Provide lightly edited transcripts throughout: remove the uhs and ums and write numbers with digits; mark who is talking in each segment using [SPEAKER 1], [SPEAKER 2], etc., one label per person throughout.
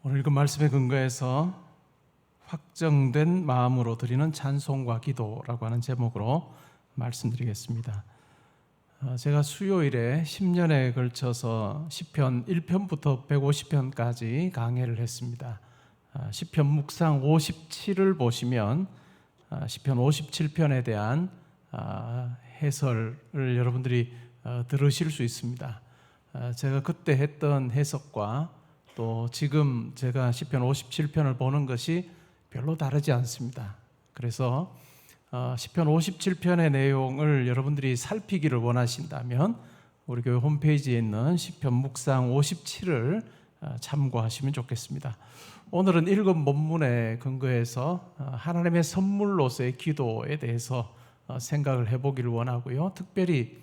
[SPEAKER 1] 오늘 읽은 말씀에 근거해서 확정된 마음으로 드리는 찬송과 기도라고 하는 제목으로 말씀드리겠습니다. 제가 수요일에 10년에 걸쳐서 시편 1편부터 150편까지 강해를 했습니다. 시편 묵상 57을 보시면 시편 57편에 대한 해설을 여러분들이 들으실 수 있습니다. 제가 그때 했던 해석과 또 지금 제가 시편 57편을 보는 것이 별로 다르지 않습니다. 그래서 시편 57편의 내용을 여러분들이 살피기를 원하신다면 우리 교회 홈페이지에 있는 시편 묵상 57을 참고하시면 좋겠습니다. 오늘은 읽은 본문에 근거해서 하나님의 선물로서의 기도에 대해서 생각을 해보기를 원하고요. 특별히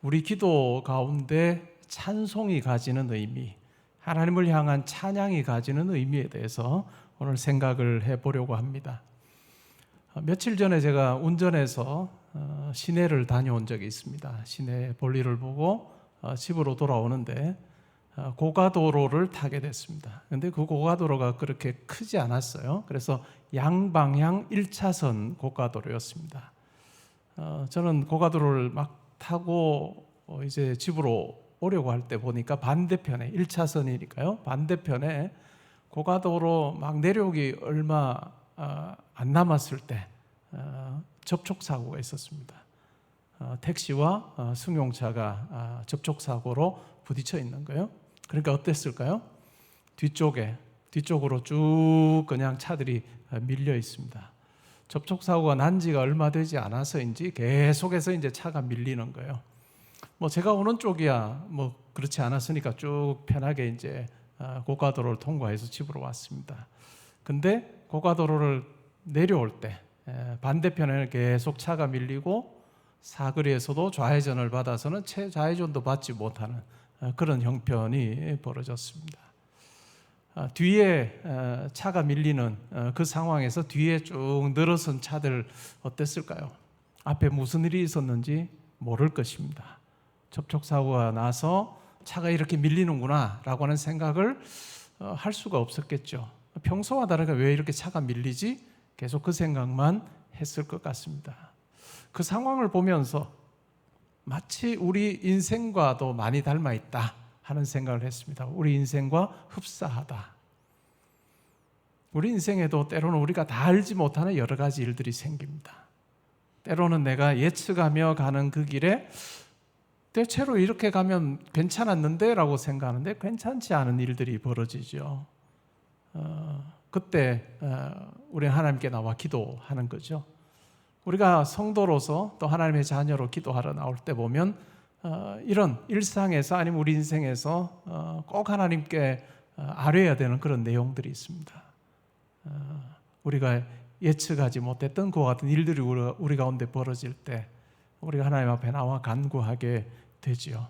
[SPEAKER 1] 우리 기도 가운데 찬송이 가지는 의미, 하나님을 향한 찬양이 가지는 의미에 대해서 오늘 생각을 해보려고 합니다. 며칠 전에 제가 운전해서 시내를 다녀온 적이 있습니다. 시내 볼일을 보고 집으로 돌아오는데 고가도로를 타게 됐습니다. 그런데 그 고가도로가 그렇게 크지 않았어요. 그래서 양방향 1차선 고가도로였습니다. 저는 고가도로를 막 타고 이제 집으로 오려고 할 때 보니까 반대편에 1차선이니까요. 반대편에 고가도로 막 내려오기 얼마 안 남았을 때 접촉사고가 있었습니다. 택시와 승용차가 접촉사고로 부딪혀 있는 거예요. 그러니까 어땠을까요? 뒤쪽으로 쭉 그냥 차들이 밀려 있습니다. 접촉사고가 난 지가 얼마 되지 않아서인지 계속해서 이제 차가 밀리는 거예요. 제가 오는 쪽이야 그렇지 않았으니까 쭉 편하게 이제 고가도로를 통과해서 집으로 왔습니다. 근데 고가도로를 내려올 때 반대편에는 계속 차가 밀리고 사거리에서도 좌회전을 받아서는 최좌회전도 받지 못하는 그런 형편이 벌어졌습니다. 뒤에 차가 밀리는 그 상황에서 뒤에 쭉 늘어선 차들 어땠을까요? 앞에 무슨 일이 있었는지 모를 것입니다. 접촉사고가 나서 차가 이렇게 밀리는구나 라고 하는 생각을 할 수가 없었겠죠. 평소와 다르게 왜 이렇게 차가 밀리지? 계속 그 생각만 했을 것 같습니다. 그 상황을 보면서 마치 우리 인생과도 많이 닮아 있다 하는 생각을 했습니다. 우리 인생과 흡사하다. 우리 인생에도 때로는 우리가 다 알지 못하는 여러 가지 일들이 생깁니다. 때로는 내가 예측하며 가는 그 길에 대체로 이렇게 가면 괜찮았는데 라고 생각하는데 괜찮지 않은 일들이 벌어지죠. 그때 우리는 하나님께 나와 기도하는 거죠. 우리가 성도로서 또 하나님의 자녀로 기도하러 나올 때 보면 이런 일상에서 아니면 우리 인생에서 꼭 하나님께 아뢰야 되는 그런 내용들이 있습니다. 우리가 예측하지 못했던 그와 같은 일들이 우리 가운데 벌어질 때 우리가 하나님 앞에 나와 간구하게 되지요.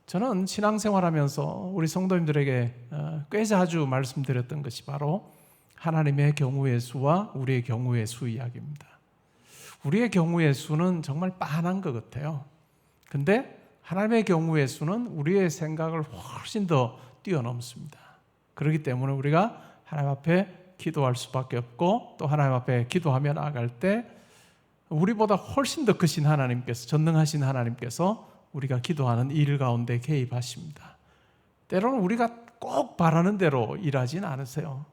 [SPEAKER 1] 저는 신앙생활하면서 우리 성도님들에게 꽤 자주 말씀드렸던 것이 바로 하나님의 경우의 수와 우리의 경우의 수 이야기입니다. 우리의 경우의 수는 정말 빤한 것 같아요. 근데 하나님의 경우의 수는 우리의 생각을 훨씬 더 뛰어넘습니다. 그렇기 때문에 우리가 하나님 앞에 기도할 수밖에 없고 또 하나님 앞에 기도하며 나아갈 때 우리보다 훨씬 더 크신 하나님께서, 전능하신 하나님께서 우리가 기도하는 일 가운데 개입하십니다. 때로는 우리가 꼭 바라는 대로 일하진 않으세요.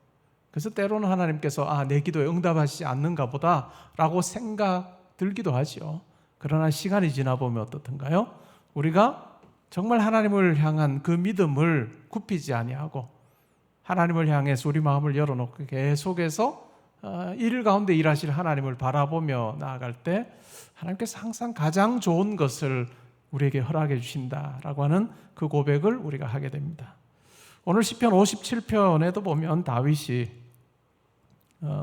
[SPEAKER 1] 그래서 때로는 하나님께서 내 기도에 응답하시지 않는가 보다 라고 생각 들기도 하죠. 그러나 시간이 지나보면 어떻던가요? 우리가 정말 하나님을 향한 그 믿음을 굽히지 아니하고 하나님을 향해서 우리 마음을 열어놓고 계속해서 일 가운데 일하실 하나님을 바라보며 나아갈 때 하나님께서 항상 가장 좋은 것을 우리에게 허락해 주신다라고 하는 그 고백을 우리가 하게 됩니다. 오늘 시편 57편에도 보면 다윗이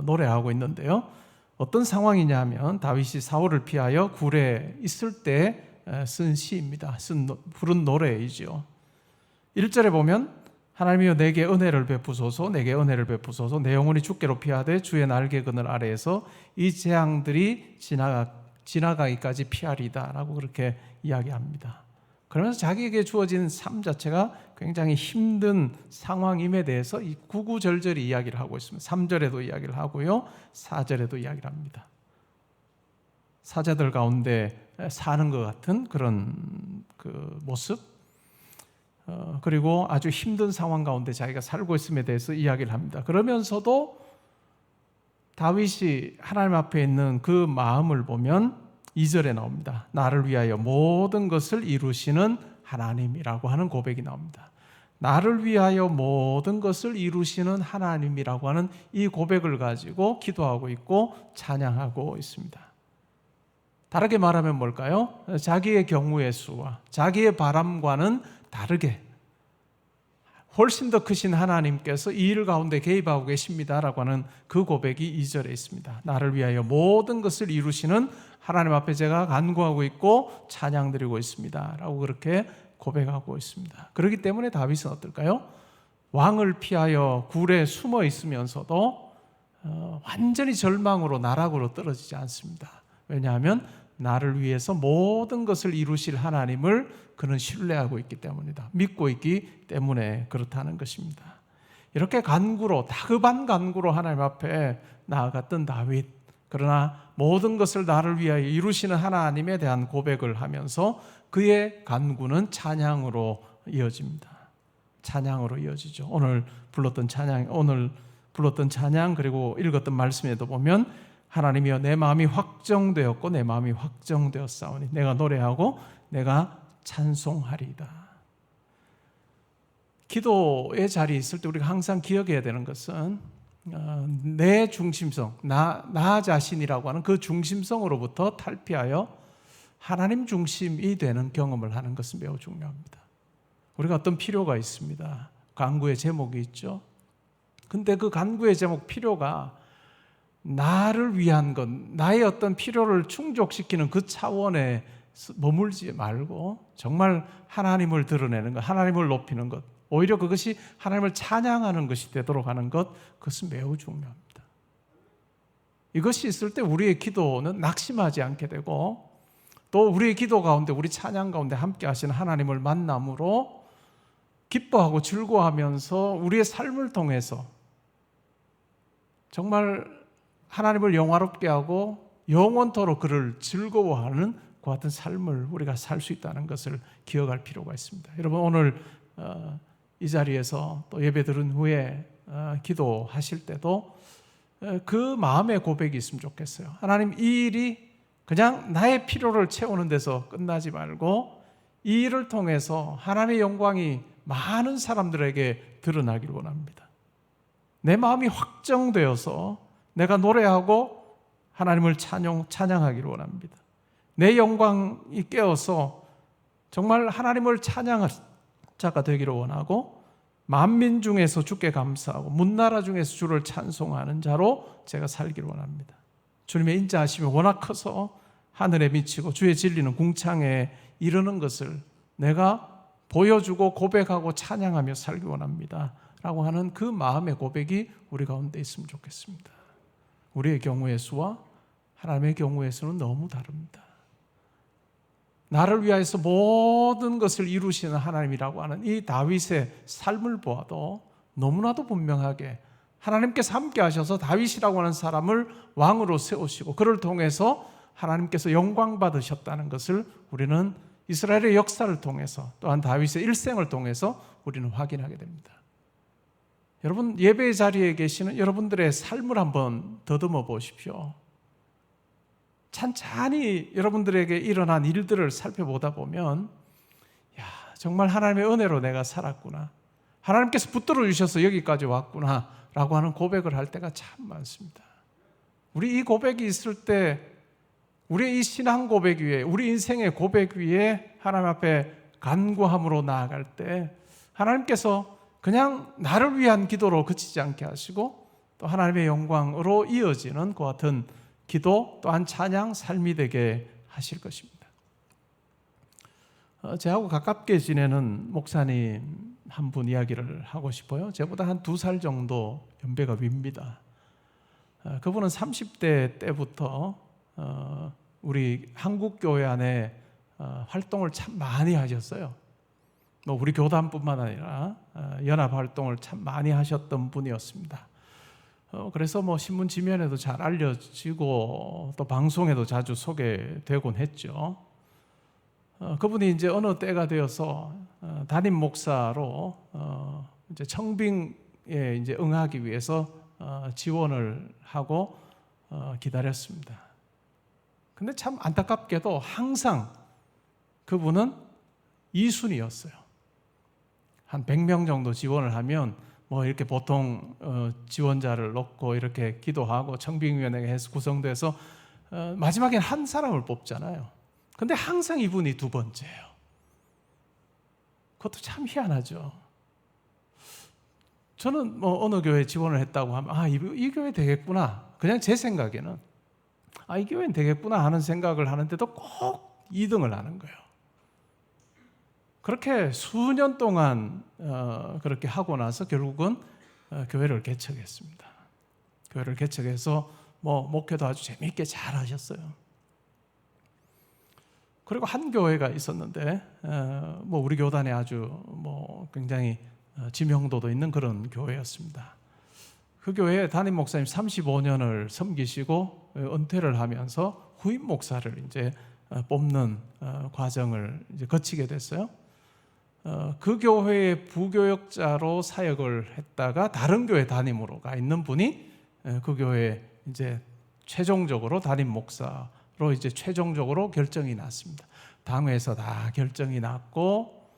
[SPEAKER 1] 노래하고 있는데요. 어떤 상황이냐 하면 다윗이 사울을 피하여 굴에 있을 때 쓴 시입니다. 부른 노래이죠. 1절에 보면 하나님이여 내게 은혜를 베푸소서, 내게 은혜를 베푸소서, 내 영혼이 주께로 피하되 주의 날개 그늘 아래에서 이 재앙들이 지나가기까지 피하리다 라고 그렇게 이야기합니다. 그러면서 자기에게 주어진 삶 자체가 굉장히 힘든 상황임에 대해서 이 구구절절히 이야기를 하고 있습니다. 3절에도 이야기를 하고요, 4절에도 이야기를 합니다. 사자들 가운데 사는 것 같은 그런 그 모습, 그리고 아주 힘든 상황 가운데 자기가 살고 있음에 대해서 이야기를 합니다. 그러면서도 다윗이 하나님 앞에 있는 그 마음을 보면 2절에 나옵니다. 나를 위하여 모든 것을 이루시는 하나님이라고 하는 고백이 나옵니다. 나를 위하여 모든 것을 이루시는 하나님이라고 하는 이 고백을 가지고 기도하고 있고 찬양하고 있습니다. 다르게 말하면 뭘까요? 자기의 경우의 수와 자기의 바람과는 다르게 훨씬 더 크신 하나님께서 이 일 가운데 개입하고 계십니다라고 하는 그 고백이 2절에 있습니다. 나를 위하여 모든 것을 이루시는 하나님 앞에 제가 간구하고 있고 찬양드리고 있습니다 라고 그렇게 고백하고 있습니다. 그렇기 때문에 다윗은 어떨까요? 왕을 피하여 굴에 숨어 있으면서도 완전히 절망으로 나락으로 떨어지지 않습니다. 왜냐하면 나를 위해서 모든 것을 이루실 하나님을 그는 신뢰하고 있기 때문이다. 믿고 있기 때문에 그렇다는 것입니다. 이렇게 간구로, 다급한 간구로 하나님 앞에 나아갔던 다윗, 그러나 모든 것을 나를 위하여 이루시는 하나님에 대한 고백을 하면서 그의 간구는 찬양으로 이어집니다. 찬양으로 이어지죠. 오늘 불렀던 찬양 그리고 읽었던 말씀에도 보면 하나님이여 내 마음이 확정되었고 내 마음이 확정되었사오니 내가 노래하고 내가 찬송하리이다. 기도의 자리에 있을 때 우리가 항상 기억해야 되는 것은 내 중심성, 나 자신이라고 하는 그 중심성으로부터 탈피하여 하나님 중심이 되는 경험을 하는 것은 매우 중요합니다. 우리가 어떤 필요가 있습니다. 간구의 제목이 있죠. 근데 그 간구의 제목 필요가 나를 위한 것, 나의 어떤 필요를 충족시키는 그 차원에 머물지 말고 정말 하나님을 드러내는 것, 하나님을 높이는 것, 오히려 그것이 하나님을 찬양하는 것이 되도록 하는 것, 그것은 매우 중요합니다. 이것이 있을 때 우리의 기도는 낙심하지 않게 되고 또 우리의 기도 가운데, 우리 찬양 가운데 함께 하시는 하나님을 만남으로 기뻐하고 즐거워하면서 우리의 삶을 통해서 정말 하나님을 영화롭게 하고 영원토록 그를 즐거워하는 그 같은 삶을 우리가 살 수 있다는 것을 기억할 필요가 있습니다. 여러분 오늘 이 자리에서 또 예배 들은 후에 기도하실 때도 그 마음의 고백이 있으면 좋겠어요. 하나님, 이 일이 그냥 나의 필요를 채우는 데서 끝나지 말고 이 일을 통해서 하나님의 영광이 많은 사람들에게 드러나길 원합니다. 내 마음이 확정되어서 내가 노래하고 하나님을 찬양하기를 원합니다. 내 영광이 깨어서 정말 하나님을 찬양할 자가 되기를 원하고 만민 중에서 주께 감사하고 문나라 중에서 주를 찬송하는 자로 제가 살기를 원합니다. 주님의 인자하심이 워낙 커서 하늘에 미치고 주의 진리는 궁창에 이르는 것을 내가 보여주고 고백하고 찬양하며 살기 원합니다 라고 하는 그 마음의 고백이 우리 가운데 있으면 좋겠습니다. 우리의 경우의 수와 하나님의 경우의 수는 너무 다릅니다. 나를 위하여서 모든 것을 이루시는 하나님이라고 하는 이 다윗의 삶을 보아도 너무나도 분명하게 하나님께서 함께 하셔서 다윗이라고 하는 사람을 왕으로 세우시고 그를 통해서 하나님께서 영광 받으셨다는 것을 우리는 이스라엘의 역사를 통해서 또한 다윗의 일생을 통해서 우리는 확인하게 됩니다. 여러분 예배의 자리에 계시는 여러분들의 삶을 한번 더듬어 보십시오. 찬찬히 여러분들에게 일어난 일들을 살펴보다 보면 정말 하나님의 은혜로 내가 살았구나, 하나님께서 붙들어 주셔서 여기까지 왔구나 라고 하는 고백을 할 때가 참 많습니다. 우리 이 고백이 있을 때 우리의 이 신앙 고백 위에, 우리 인생의 고백 위에 하나님 앞에 간구함으로 나아갈 때 하나님께서 그냥 나를 위한 기도로 그치지 않게 하시고 또 하나님의 영광으로 이어지는 그 같은 기도 또한 찬양 삶이 되게 하실 것입니다. 저하고 가깝게 지내는 목사님 한 분 이야기를 하고 싶어요. 저보다 한 2살 정도 연배가 윗니다. 그분은 30대 때부터 우리 한국교회 안에 활동을 참 많이 하셨어요. 우리 교단뿐만 아니라 연합 활동을 참 많이 하셨던 분이었습니다. 그래서 신문 지면에도 잘 알려지고 또 방송에도 자주 소개되곤 했죠. 그분이 이제 어느 때가 되어서 담임 목사로 이제 청빙에 이제 응하기 위해서 지원을 하고 기다렸습니다. 근데 참 안타깝게도 항상 그분은 2순위였어요. 한 100명 정도 지원을 하면 이렇게 보통 지원자를 놓고 이렇게 기도하고 청빙위원회가 해서 구성돼서 마지막엔 한 사람을 뽑잖아요. 근데 항상 이분이 두 번째예요. 그것도 참 희한하죠. 저는 어느 교회 지원을 했다고 하면 이 교회 되겠구나. 그냥 제 생각에는 이 교회는 되겠구나 하는 생각을 하는데도 꼭 2등을 하는 거예요. 그렇게 수년 동안 그렇게 하고 나서 결국은 교회를 개척했습니다. 교회를 개척해서 목회도 아주 재미있게 잘 하셨어요. 그리고 한 교회가 있었는데 우리 교단에 아주 굉장히 지명도도 있는 그런 교회였습니다. 그 교회에 담임 목사님 35년을 섬기시고 은퇴를 하면서 후임 목사를 이제 뽑는 과정을 이제 거치게 됐어요. 그 교회의 부교역자로 사역을 했다가 다른 교회 담임으로 가 있는 분이 그 교회에 이제 최종적으로 담임 목사로 이제 최종적으로 결정이 났습니다. 당회에서 다 결정이 났고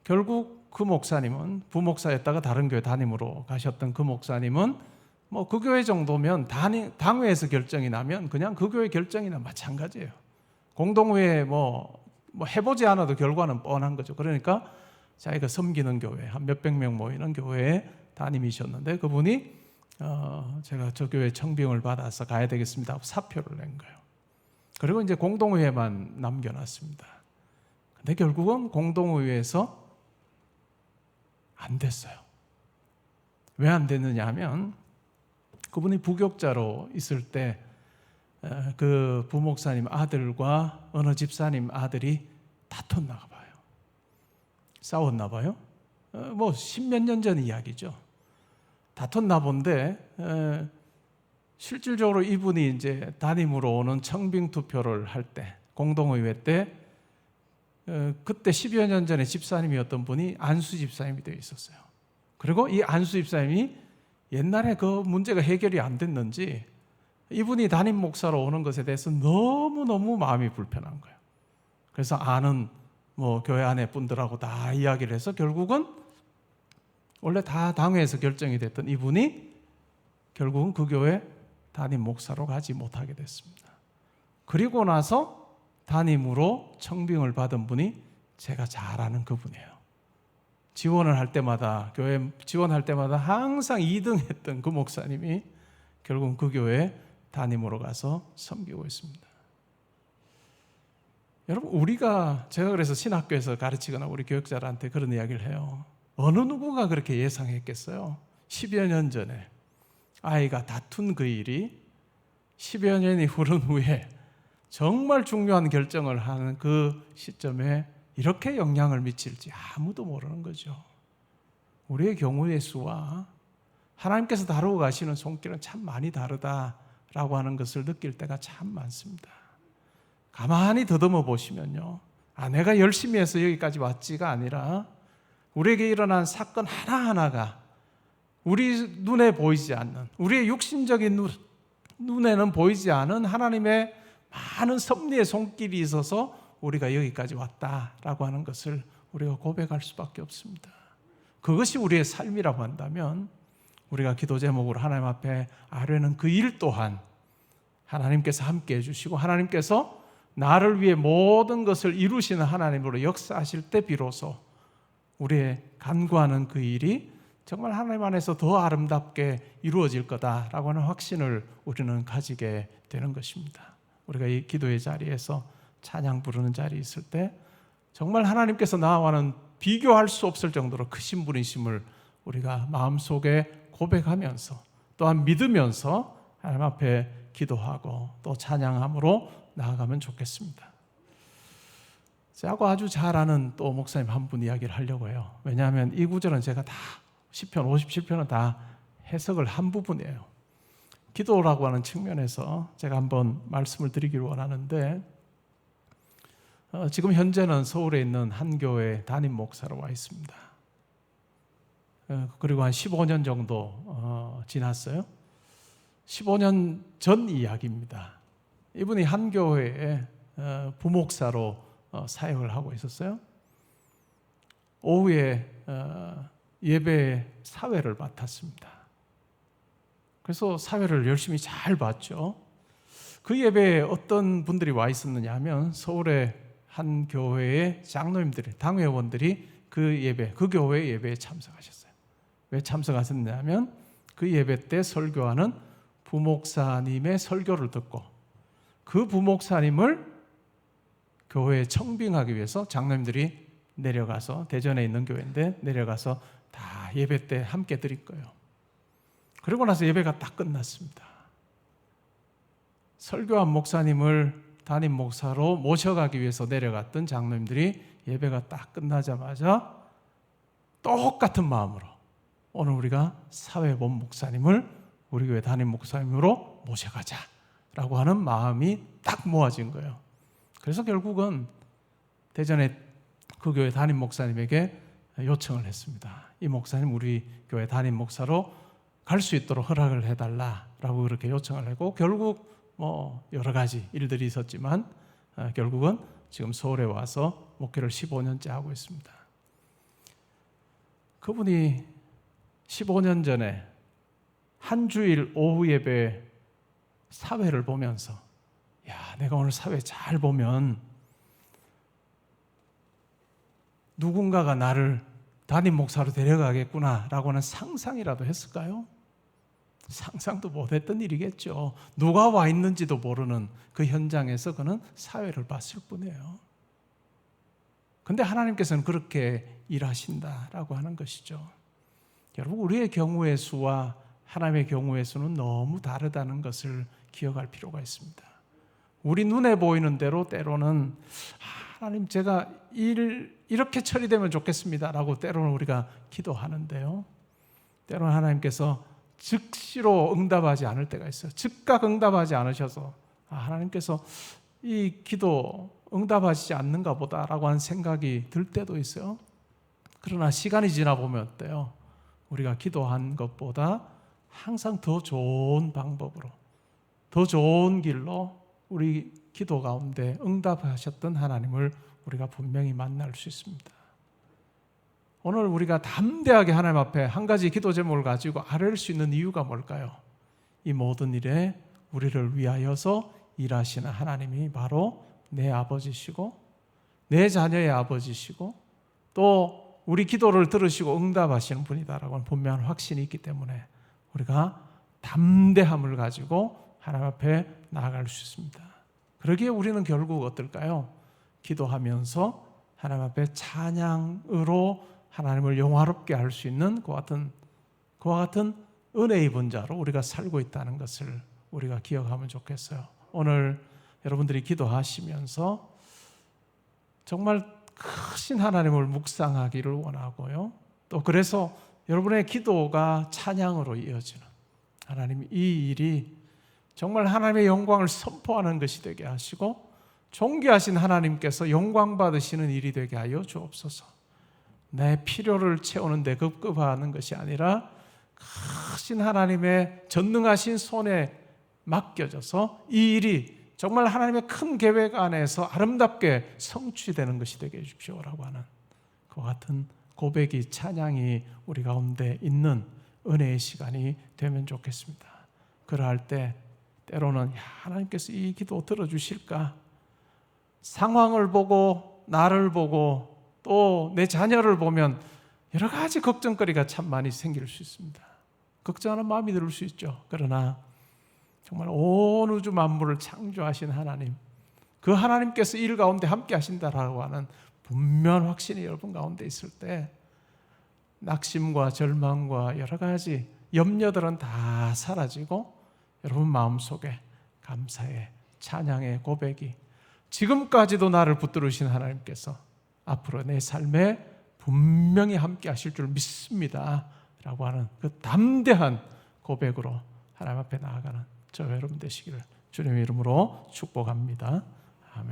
[SPEAKER 1] 결국 그 목사님은 부목사였다가 다른 교회 담임으로 가셨던 그 목사님은 그 교회 정도면 당회에서 결정이 나면 그냥 그 교회 결정이나 마찬가지예요. 공동회에 해보지 않아도 결과는 뻔한 거죠. 그러니까 자기가 섬기는 교회 한 몇백 명 모이는 교회에 담임이셨는데 그분이 제가 저 교회 청빙을 받아서 가야 되겠습니다 하고 사표를 낸 거예요. 그리고 이제 공동회에만 남겨놨습니다. 근데 결국은 공동회에서 안 됐어요. 왜 안 됐느냐 하면 그분이 부교역자로 있을 때 그 부목사님 아들과 어느 집사님 아들이 다퉜나 봐요. 싸웠나 봐요. 십몇 년 전 이야기죠. 다퉜나 본데 실질적으로 이분이 이제 담임으로 오는 청빙 투표를 할 때 공동의회 때 그때 10여 년 전에 집사님이었던 분이 안수 집사님이 되어 있었어요. 그리고 이 안수 집사님이 옛날에 그 문제가 해결이 안 됐는지 이분이 담임 목사로 오는 것에 대해서 너무너무 마음이 불편한 거예요. 그래서 아는 교회 안에 분들하고 다 이야기를 해서 결국은 원래 다 당회에서 결정이 됐던 이분이 결국은 그 교회 담임 목사로 가지 못하게 됐습니다. 그리고 나서 담임으로 청빙을 받은 분이 제가 잘 아는 그분이에요. 지원을 할 때마다 교회 지원할 때마다 항상 2등 했던 그 목사님이 결국은 그 교회 담임으로 가서 섬기고 있습니다. 여러분 제가 그래서 신학교에서 가르치거나 우리 교육자들한테 그런 이야기를 해요. 어느 누구가 그렇게 예상했겠어요? 10여 년 전에 아이가 다툰 그 일이 10여 년이 흐른 후에 정말 중요한 결정을 하는 그 시점에 이렇게 영향을 미칠지 아무도 모르는 거죠. 우리의 경우의 수와 하나님께서 다루고 가시는 손길은 참 많이 다르다라고 하는 것을 느낄 때가 참 많습니다. 가만히 더듬어 보시면요, 내가 열심히 해서 여기까지 왔지가 아니라 우리에게 일어난 사건 하나하나가 우리 눈에 보이지 않는, 우리의 육신적인 눈에는 보이지 않은 하나님의 많은 섭리의 손길이 있어서 우리가 여기까지 왔다라고 하는 것을 우리가 고백할 수밖에 없습니다. 그것이 우리의 삶이라고 한다면 우리가 기도 제목으로 하나님 앞에 아뢰는 그 일 또한 하나님께서 함께 해주시고 하나님께서 나를 위해 모든 것을 이루시는 하나님으로 역사하실 때 비로소 우리의 간구하는 그 일이 정말 하나님 안에서 더 아름답게 이루어질 거다라고 하는 확신을 우리는 가지게 되는 것입니다. 우리가 이 기도의 자리에서 찬양 부르는 자리에 있을 때 정말 하나님께서 나와는 비교할 수 없을 정도로 크신 분이심을 우리가 마음속에 고백하면서 또한 믿으면서 하나님 앞에 기도하고 또 찬양함으로 나아가면 좋겠습니다. 저하고 아주 잘 아는 또 목사님 한 분 이야기를 하려고 해요. 왜냐하면 이 구절은 제가 다 시편 57편은 다 해석을 한 부분이에요. 기도라고 하는 측면에서 제가 한번 말씀을 드리기를 원하는데, 지금 현재는 서울에 있는 한 교회 담임 목사로 와 있습니다. 그리고 한 15년 정도 지났어요. 15년 전 이야기입니다. 이분이 한 교회에 부목사로 사역을 하고 있었어요. 오후에 예배 사회를 맡았습니다. 그래서 사회를 열심히 잘 봤죠. 그 예배에 어떤 분들이 와 있었느냐 하면 서울의 한 교회의 장로님들이, 당회원들이 그 교회 예배에 참석하셨어요. 왜 참석하셨느냐 하면 그 예배 때 설교하는 부목사님의 설교를 듣고 그 부목사님을 교회에 청빙하기 위해서 장로님들이 내려가서, 대전에 있는 교회인데 내려가서 다 예배 때 함께 드릴 거예요. 그리고 나서 예배가 딱 끝났습니다. 설교한 목사님을 담임 목사로 모셔가기 위해서 내려갔던 장로님들이 예배가 딱 끝나자마자 똑같은 마음으로 오늘 우리가 사회본 목사님을 우리 교회 담임 목사님으로 모셔가자라고 하는 마음이 딱 모아진 거예요. 그래서 결국은 대전에 그 교회 담임 목사님에게 요청을 했습니다. 이 목사님 우리 교회 담임 목사로 갈 수 있도록 허락을 해달라라고 그렇게 요청을 하고, 결국 여러 가지 일들이 있었지만 결국은 지금 서울에 와서 목회를 15년째 하고 있습니다. 그분이 15년 전에 한 주일 오후 예배 사회를 보면서, 야, 내가 오늘 사회 잘 보면 누군가가 나를 담임 목사로 데려가겠구나 라고 하는 상상이라도 했을까요? 상상도 못했던 일이겠죠. 누가 와 있는지도 모르는 그 현장에서 그는 사회를 봤을 뿐이에요. 그런데 하나님께서는 그렇게 일하신다라고 하는 것이죠. 여러분, 우리의 경우의 수와 하나님의 경우의 수는 너무 다르다는 것을 기억할 필요가 있습니다. 우리 눈에 보이는 대로 때로는 하나님 제가 이렇게 처리되면 좋겠습니다 라고 때로는 우리가 기도하는데요, 때로는 하나님께서 즉시로 응답하지 않을 때가 있어요. 즉각 응답하지 않으셔서 하나님께서 이 기도 응답하시지 않는가 보다라고 하는 생각이 들 때도 있어요. 그러나 시간이 지나 보면 어때요? 우리가 기도한 것보다 항상 더 좋은 방법으로, 더 좋은 길로 우리 기도 가운데 응답하셨던 하나님을 우리가 분명히 만날 수 있습니다. 오늘 우리가 담대하게 하나님 앞에 한 가지 기도 제목을 가지고 아뢰을 수 있는 이유가 뭘까요? 이 모든 일에 우리를 위하여서 일하시는 하나님이 바로 내 아버지시고 내 자녀의 아버지시고 또 우리 기도를 들으시고 응답하시는 분이다라고 하는 분명한 확신이 있기 때문에 우리가 담대함을 가지고 하나님 앞에 나아갈 수 있습니다. 그러기에 우리는 결국 어떨까요? 기도하면서 하나님 앞에 찬양으로 하나님을 영화롭게 할 수 있는 그와 같은 은혜 입은 자로 우리가 살고 있다는 것을 우리가 기억하면 좋겠어요. 오늘 여러분들이 기도하시면서 정말 크신 하나님을 묵상하기를 원하고요, 또 그래서 여러분의 기도가 찬양으로 이어지는, 하나님 이 일이 정말 하나님의 영광을 선포하는 것이 되게 하시고 존귀하신 하나님께서 영광 받으시는 일이 되게 하여 주옵소서. 내 필요를 채우는 데 급급하는 것이 아니라 크신 하나님의 전능하신 손에 맡겨져서 이 일이 정말 하나님의 큰 계획 안에서 아름답게 성취되는 것이 되게 해주십시오라고 하는 그 같은 고백이, 찬양이 우리 가운데 있는 은혜의 시간이 되면 좋겠습니다. 그러할 때 때로는 하나님께서 이 기도 들어주실까? 상황을 보고 나를 보고 또 내 자녀를 보면 여러 가지 걱정거리가 참 많이 생길 수 있습니다. 걱정하는 마음이 들 수 있죠. 그러나 정말 온 우주 만물을 창조하신 하나님, 그 하나님께서 일 가운데 함께 하신다라고 하는 분명한 확신이 여러분 가운데 있을 때 낙심과 절망과 여러 가지 염려들은 다 사라지고 여러분 마음속에 감사의 찬양의 고백이 지금까지도 나를 붙들으신 하나님께서 앞으로 내 삶에 분명히 함께 하실 줄 믿습니다 라고 하는 그 담대한 고백으로 하나님 앞에 나아가는 저와 여러분 되시기를 주님의 이름으로 축복합니다.